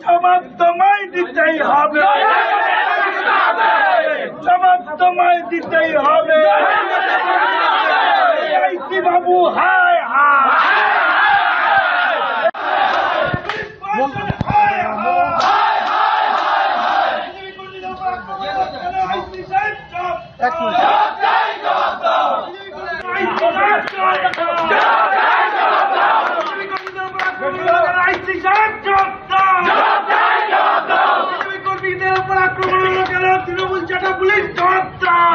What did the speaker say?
জবাব তোমায় দিতেই হবে, জবাব তোমায় দিতেই হবে। আইসি বাবু হায় হায়, তৃণমূল চাটা পুলিশ জবাব দাও।